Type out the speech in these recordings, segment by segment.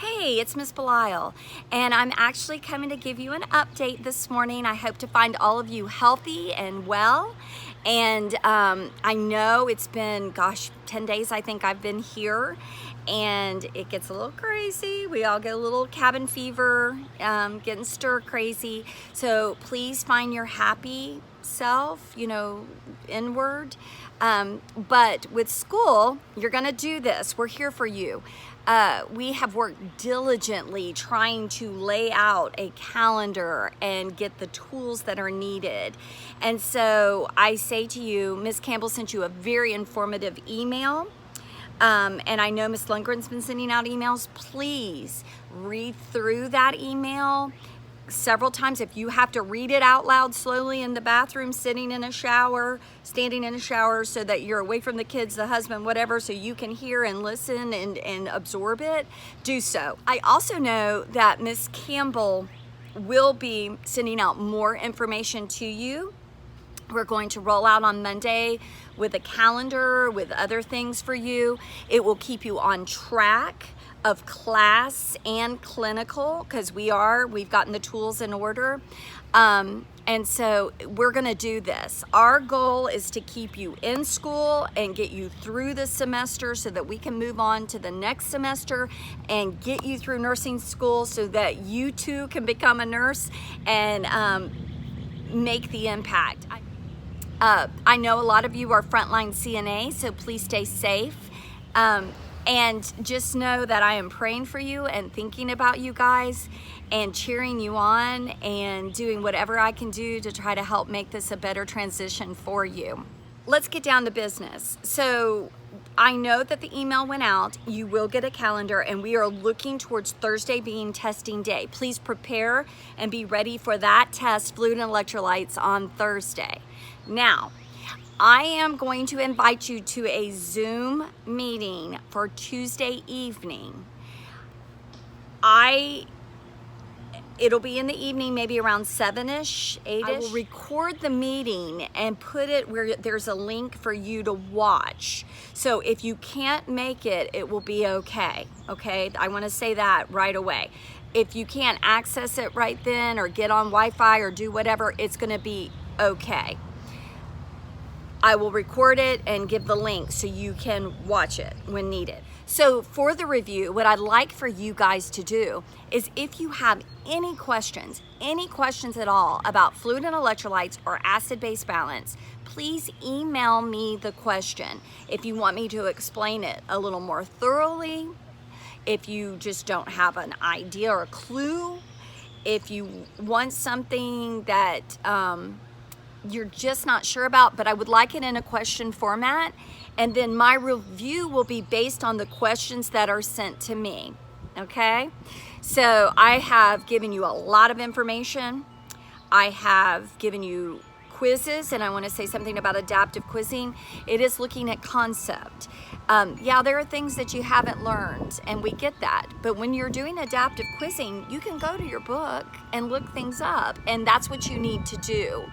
Hey, it's Miss Belial, and I'm actually coming to give you an update this morning. I hope to find all of you healthy and well. And I know it's been, 10 days I think I've been here, and it gets a little crazy. We all get a little cabin fever, getting stir crazy. So please find your happy self, inward. But with school, you're gonna do this. We're here for you. We have worked diligently trying to lay out a calendar and get the tools that are needed. And so I say to you, Ms. Campbell sent you a very informative email. And I know Ms. Lundgren's been sending out emails. Please read through that email several times. If you have to read it out loud slowly in the bathroom, sitting in a shower, standing in a shower, so that you're away from the kids, the husband, whatever, so you can hear and listen and absorb it, do so. I also know that Ms. Campbell will be sending out more information to you. We're going to roll out on Monday with a calendar, with other things for you. It will keep you on track of class and clinical, because we've gotten the tools in order. And so we're gonna do this. Our goal is to keep you in school and get you through the semester so that we can move on to the next semester and get you through nursing school so that you too can become a nurse and make the impact. I know a lot of you are frontline CNA, so please stay safe. And just know that I am praying for you and thinking about you guys and cheering you on and doing whatever I can do to try to help make this a better transition for you. Let's get down to business. So I know that the email went out. You will get a calendar, and we are looking towards Thursday being testing day. Please prepare and be ready for that test, fluid and electrolytes, on Thursday. Now, I am going to invite you to a Zoom meeting for Tuesday evening. It'll be in the evening, maybe around 7-ish, 8-ish. I will record the meeting and put it where there's a link for you to watch. So if you can't make it, it will be okay, okay? I wanna say that right away. If you can't access it right then or get on Wi-Fi or do whatever, it's gonna be okay. I will record it and give the link so you can watch it when needed. So for the review, what I'd like for you guys to do is, if you have any questions at all about fluid and electrolytes or acid-base balance, please email me the question. If you want me to explain it a little more thoroughly, if you just don't have an idea or a clue, if you want something that you're just not sure about, but I would like it in a question format, and then my review will be based on the questions that are sent to me, okay? So I have given you a lot of information. I have given you quizzes, and I want to say something about adaptive quizzing. It is looking at concept. Yeah, there are things that you haven't learned, and we get that. But when you're doing adaptive quizzing, you can go to your book and look things up, and that's what you need to do.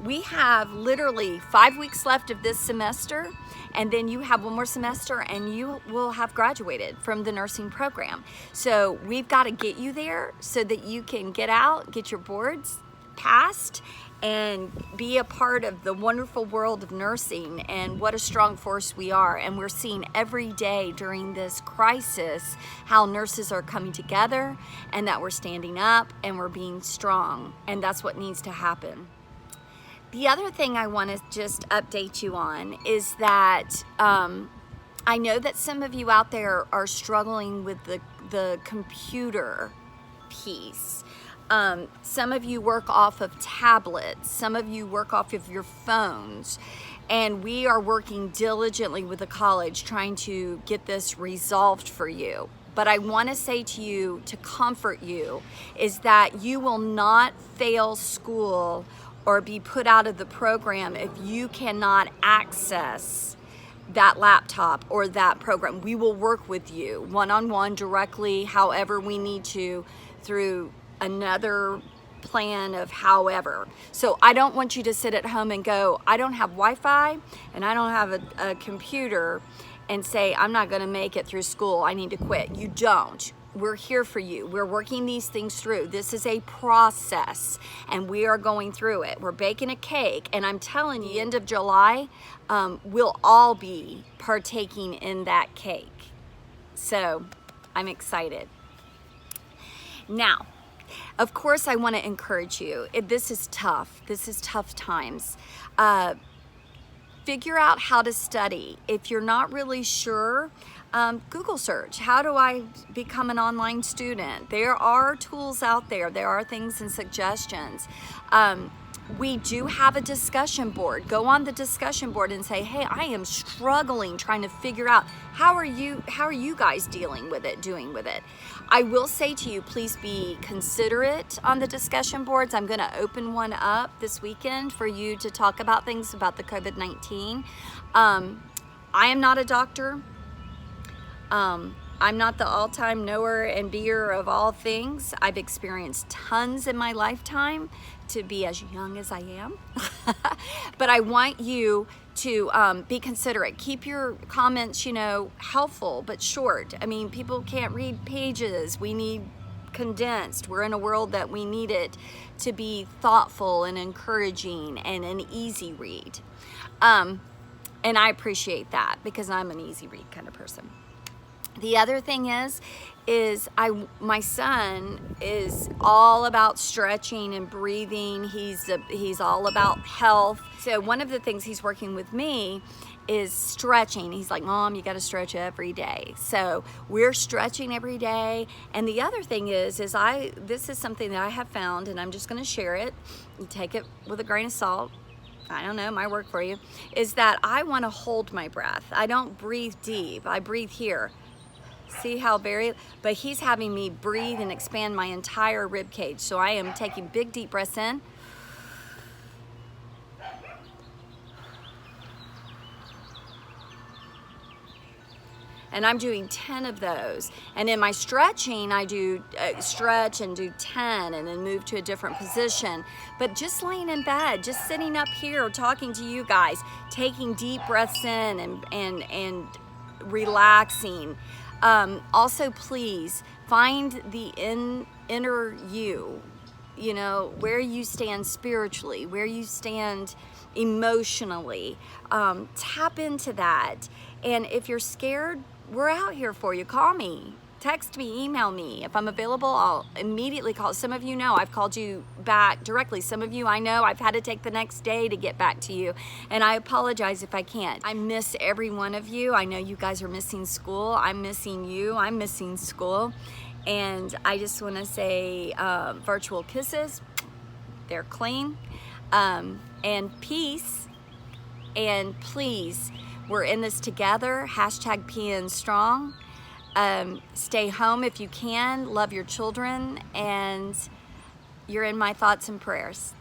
We have literally 5 weeks left of this semester, and then you have one more semester and you will have graduated from the nursing program. So we've got to get you there so that you can get out, get your boards passed, and be a part of the wonderful world of nursing. And what a strong force we are. And we're seeing every day during this crisis how nurses are coming together, and that we're standing up and we're being strong. And that's what needs to happen. The other thing I want to just update you on is that I know that some of you out there are struggling with the computer piece. Some of you work off of tablets, some of you work off of your phones, and we are working diligently with the college trying to get this resolved for you. But I want to say to you, to comfort you, is that you will not fail school or be put out of the program if you cannot access that laptop or that program. We will work with you one-on-one, directly, however we need to, through another plan of however. So I don't want you to sit at home and go, I don't have Wi-Fi and I don't have a computer and say, I'm not gonna make it through school, I need to quit. You don't. We're here for you. We're working these things through. This is a process, and we are going through it. We're baking a cake, and I'm telling you, end of July, we'll all be partaking in that cake. So I'm excited. Now, of course, I want to encourage you. This is tough. This is tough times. Figure out how to study. If you're not really sure, Google search. How do I become an online student? There are tools out there. There are things and suggestions. We do have a discussion board. Go on the discussion board and say, hey, I am struggling trying to figure out how are you guys dealing with it, doing with it. I will say to you, please be considerate on the discussion boards. I'm gonna open one up this weekend for you to talk about things about the COVID-19. I am not a doctor. I'm not the all-time knower and beer of all things. I've experienced tons in my lifetime to be as young as I am. But I want you to be considerate. Keep your comments, helpful but short. I mean, people can't read pages. We need condensed. We're in a world that we need it to be thoughtful and encouraging and an easy read. And I appreciate that because I'm an easy read kind of person. The other thing is my son is all about stretching and breathing. He's all about health. So one of the things he's working with me is stretching. He's like, Mom, you got to stretch every day. So we're stretching every day. And the other thing is this is something that I have found, and I'm just going to share it. You take it with a grain of salt. I don't know, my work for you, is that I want to hold my breath. I don't breathe deep. I breathe here. See how but he's having me breathe and expand my entire rib cage. So I am taking big deep breaths in. And I'm doing 10 of those. And in my stretching, I do stretch and do 10 and then move to a different position. But just laying in bed, just sitting up here talking to you guys, taking deep breaths in and relaxing. Also, please find the inner you, where you stand spiritually, where you stand emotionally. Tap into that. And if you're scared, we're out here for you. Call me, text me, email me. If I'm available, I'll immediately call. Some of you know I've called you back directly. Some of you I know I've had to take the next day to get back to you. And I apologize if I can't. I miss every one of you. I know you guys are missing school. I'm missing you. I'm missing school. And I just want to say virtual kisses. They're clean. And peace. And please, we're in this together. #PN Strong. Stay home if you can. Love your children. And you're in my thoughts and prayers.